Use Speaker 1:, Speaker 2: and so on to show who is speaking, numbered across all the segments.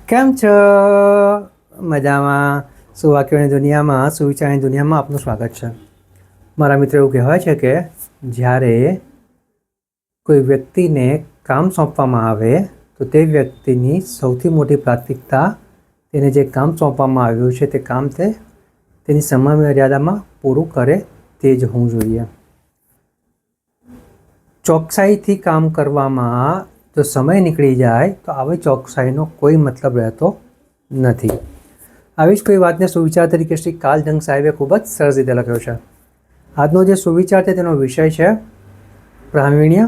Speaker 1: કેમ છો? મજામાં? સુવાક્યોની દુનિયામાં, સુવિચારની દુનિયામાં આપનું સ્વાગત છે. મારા મિત્રો એવું કહેવાય છે કે જ્યારે કોઈ વ્યક્તિને કામ સોંપવામાં આવે તો તે વ્યક્તિની સૌથી મોટી પ્રાથમિકતા તેને જે કામ સોંપવામાં આવ્યું છે તે કામ તેની સમય મર્યાદામાં પૂરું કરે તે જ હોવું જોઈએ. ચોકસાઈથી કામ કરવામાં જો સમય નીકળી જાય તો આવી ચોકસાઈનો કોઈ મતલબ રહેતો નથી. આવી જ કોઈ વાતને સુવિચાર તરીકે શ્રી કાર્લ સાહેબે ખૂબ જ સરસ રીતે લખ્યો છે. આજનો જે સુવિચાર છે તેનો વિષય છે પ્રાવીણ્ય,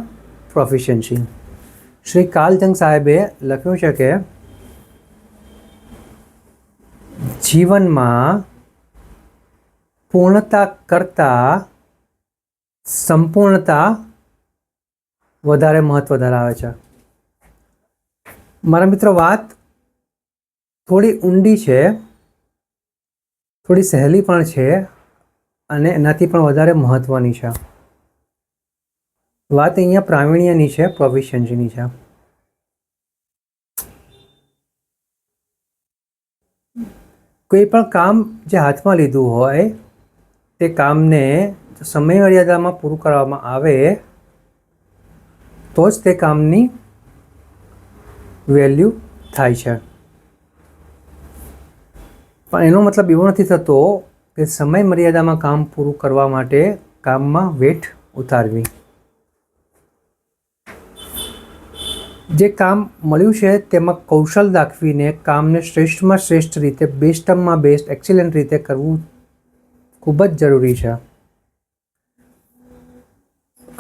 Speaker 1: પ્રોફિશિયન્સી. શ્રી કાર્લ સાહેબે લખ્યું છે કે જીવનમાં પૂર્ણતા કરતાં સંપૂર્ણતા વધારે મહત્વ ધરાવે છે. મારા મિત્રો, વાત થોડી ઊંડી છે, થોડી સહેલી પણ છે અને એનાથી પણ વધારે મહત્વની છે. વાત અહીંયા પ્રાવીણ્યની છે, પ્રોફિશિયન્સીની છે. કોઈ પણ કામ જે હાથમાં લીધું હોય તે કામને સમય મર્યાદામાં પૂરું કરવામાં આવે તો જ તે કામની વેલ્યુ થાય છે. પણ એનો મતલબ એવો નથી થતો કે સમય મર્યાદામાં કામ પૂરું કરવા માટે કામમાં વેઠ ઉતારવી. જે કામ મળ્યું છે તેમાં કૌશલ દાખવીને કામને શ્રેષ્ઠમાં શ્રેષ્ઠ રીતે, બેસ્ટમાં બેસ્ટ, એક્સિલન્ટ રીતે કરવું ખૂબ જ જરૂરી છે.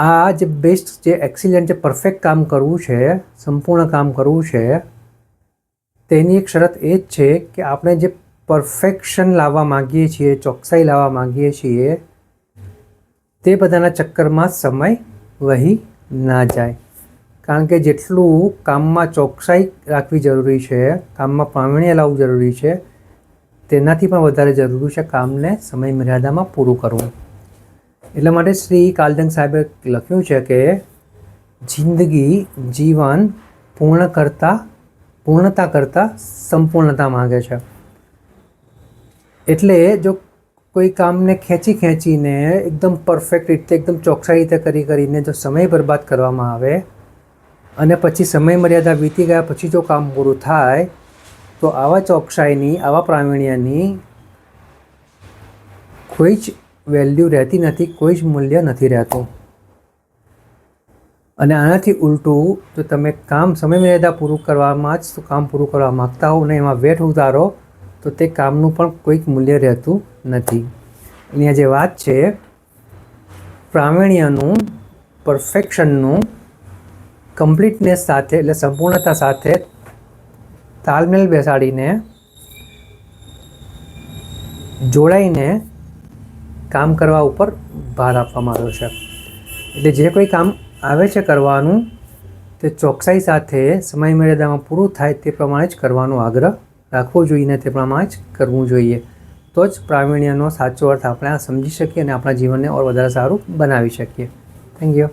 Speaker 1: આ જે બેસ્ટ, જે એક્સિલન્ટ, જે પરફેક્ટ કામ કરવું છે, સંપૂર્ણ કામ કરવું છે, તેની એક શરત એ જ છે કે આપણે જે પરફેક્શન લાવવા માગીએ છીએ, ચોકસાઈ લાવવા માગીએ છીએ, તે બધાના ચક્કરમાં સમય વહી ના જાય. કારણ કે જેટલું કામમાં ચોકસાઈ રાખવી જરૂરી છે, કામમાં પ્રાવીણ્ય લાવવું જરૂરી છે, તેનાથી પણ વધારે જરૂરી છે કામને સમય મર્યાદામાં પૂરું કરવું. એટલા માટે શ્રી કાર્લ સાહેબે લખ્યું છે કે જિંદગી, જીવન પૂર્ણતા કરતાં સંપૂર્ણતા માગે છે. એટલે જો કોઈ કામને ખેંચીને એકદમ પરફેક્ટ રીતે, એકદમ ચોકસાઈ રીતે કરીને જો સમય બરબાદ કરવામાં આવે અને પછી સમય મર્યાદા વીતી ગયા પછી જો કામ પૂરું થાય તો આવા ચોકસાઈની, આવા પ્રાવીણ્યની કોઈ જ વેલ્યુ રહેતી નથી, કોઈ જ મૂલ્ય નથી રહેતું. અને આનાથી ઉલટું, જો તમે કામ સમય મર્યાદા પૂરું કરવામાં જ કામ પૂરું કરવા માગતા હો ને એમાં વેઠ ઉતારો તો તે કામનું પણ કોઈક મૂલ્ય રહેતું નથી. અહીંયા જે વાત છે પ્રાવીણ્યનું, પરફેક્શનનું, કમ્પ્લીટનેસ સાથે, એટલે સંપૂર્ણતા સાથે તાલમેલ બેસાડીને, જોડાઈને કામ કરવા ઉપર ભાર આપવામાં આવ્યો છે. એટલે જે કોઈ કામ આવે છે કરવાનું તે ચોકસાઈ સાથે સમય મર્યાદામાં પૂરું થાય તે પ્રમાણે જ કરવાનો આગ્રહ રાખવો જોઈએ ને તે પ્રમાણે જ કરવું જોઈએ. તો જ પ્રાવીણ્યનો સાચો અર્થ આપણે સમજી શકીએ અને આપણા જીવનને ઓર વધારે સારું બનાવી શકીએ. Thank you.